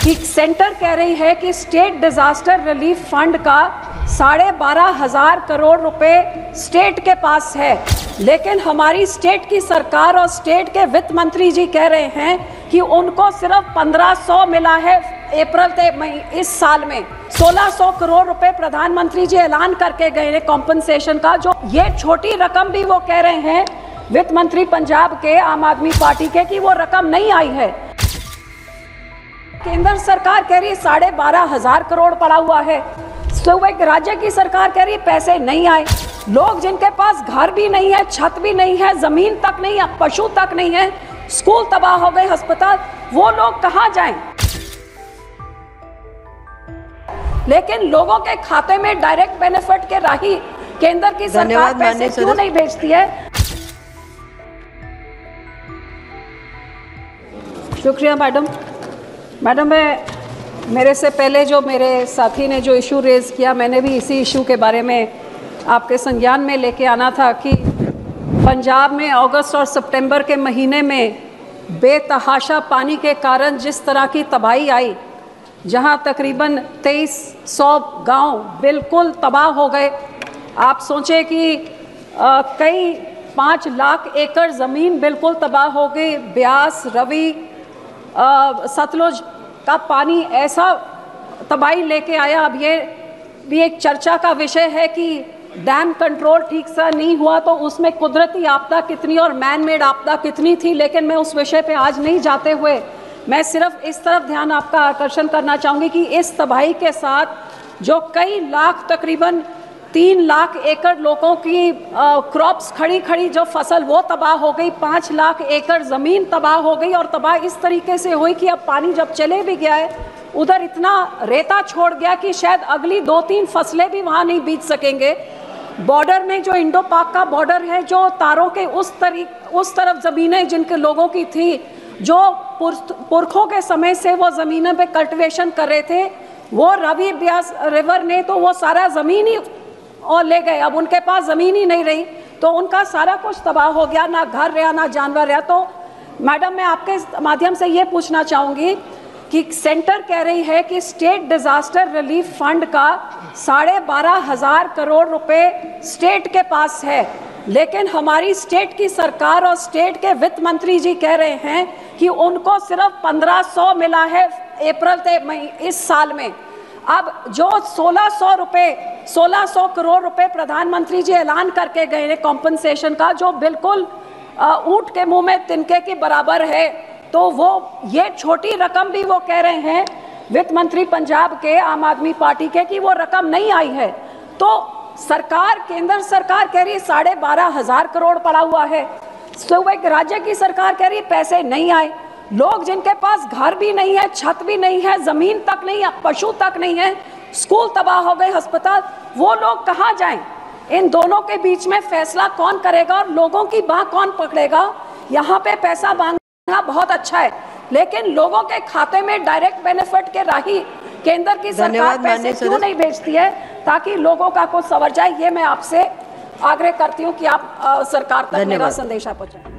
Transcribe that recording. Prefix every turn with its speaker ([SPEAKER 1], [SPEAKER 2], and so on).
[SPEAKER 1] कि सेंटर कह रही है कि स्टेट डिजास्टर रिलीफ फंड का 12,500 करोड़ रुपए स्टेट के पास है, लेकिन हमारी स्टेट की सरकार और स्टेट के वित्त मंत्री जी कह रहे हैं कि उनको सिर्फ 1500 मिला है अप्रैल से इस साल में। 1600 करोड़ रुपए प्रधानमंत्री जी ऐलान करके गए हैं कॉम्पनसेशन का, जो ये छोटी रकम भी वो कह रहे हैं वित्त मंत्री पंजाब के आम आदमी पार्टी के कि वो रकम नहीं आई है। केंद्र सरकार कह रही है 12,500 करोड़ पड़ा हुआ है, एक राज्य की सरकार कह रही है पैसे नहीं आए। लोग जिनके पास घर भी नहीं है, छत भी नहीं है, जमीन तक नहीं है, पशु तक नहीं है, स्कूल तबाह हो गए, अस्पताल, वो लोग कहां जाएं? लेकिन लोगों के खाते में डायरेक्ट बेनिफिट के राही केंद्र की सरकार पैसे क्यों नहीं भेजती है? शुक्रिया मैडम। मेरे से पहले जो मेरे साथी ने जो इशू रेज किया, मैंने भी इसी इशू के बारे में आपके संज्ञान में लेके आना था कि पंजाब में अगस्त और सितंबर के महीने में बेतहाशा पानी के कारण जिस तरह की तबाही आई, जहां तकरीबन 2300 गांव बिल्कुल तबाह हो गए। आप सोचें कि कई 5 लाख एकड़ ज़मीन बिल्कुल तबाह हो गई। ब्यास, रवि, सतलुज का पानी ऐसा तबाही लेके आया। अब ये भी एक चर्चा का विषय है कि डैम कंट्रोल ठीक से नहीं हुआ तो उसमें कुदरती आपदा कितनी और मैन मेड आपदा कितनी थी, लेकिन मैं उस विषय पे आज नहीं जाते हुए मैं सिर्फ इस तरफ ध्यान आपका आकर्षण करना चाहूँगी कि इस तबाही के साथ जो कई लाख, तकरीबन 3 लाख एकड़ लोगों की क्रॉप्स खड़ी जो फसल वो तबाह हो गई, 5 लाख एकड़ ज़मीन तबाह हो गई। और तबाह इस तरीके से हुई कि अब पानी जब चले भी गया है, उधर इतना रेता छोड़ गया कि शायद अगली 2-3 फसलें भी वहाँ नहीं बीज सकेंगे। बॉर्डर में जो इंडो पाक का बॉर्डर है, जो तारों के उस तरफ ज़मीनें जिनके लोगों की थी, जो पुरखों के समय से वो ज़मीनों पे कल्टिवेशन कर रहे थे, वो रवि ब्यास रिवर ने तो वो सारा ज़मीन ही और ले गए। अब उनके पास ज़मीन ही नहीं रही, तो उनका सारा कुछ तबाह हो गया, ना घर रहा ना जानवर रहा। तो मैडम, मैं आपके माध्यम से ये पूछना चाहूँगी कि सेंटर कह रही है कि स्टेट डिजास्टर रिलीफ फंड का 12,500 करोड़ रुपए स्टेट के पास है, लेकिन हमारी स्टेट की सरकार और स्टेट के वित्त मंत्री जी कह रहे हैं कि उनको सिर्फ 1500 मिला है अप्रैल से इस साल में। अब जो 1600 करोड़ रुपए प्रधानमंत्री जी ऐलान करके गए हैं कॉम्पनसेशन का, जो बिल्कुल ऊंट के मुंह में तिनके के बराबर है, तो वो ये छोटी रकम भी वो कह रहे हैं वित्त मंत्री पंजाब के आम आदमी पार्टी के कि वो रकम नहीं आई है। तो केंद्र सरकार कह रही है 12,500 करोड़ पड़ा हुआ है, एक राज्य की सरकार कह रही है पैसे नहीं आए। लोग जिनके पास घर भी नहीं है, छत भी नहीं है, जमीन तक नहीं है, पशु तक नहीं है, स्कूल तबाह हो गए, अस्पताल, वो लोग कहां जाएं? इन दोनों के बीच में फैसला कौन करेगा और लोगों की बाह कौन पकड़ेगा? यहाँ पे पैसा मांगना बहुत अच्छा है, लेकिन लोगों के खाते में डायरेक्ट बेनिफिट के राही केंद्र की सरकार पैसे क्यों नहीं भेजती है ताकि लोगों का कुछ संवर जाए? ये मैं आपसे आग्रह करती हूँ कि आप सरकार तक मेरा संदेशा पहुंचाएं।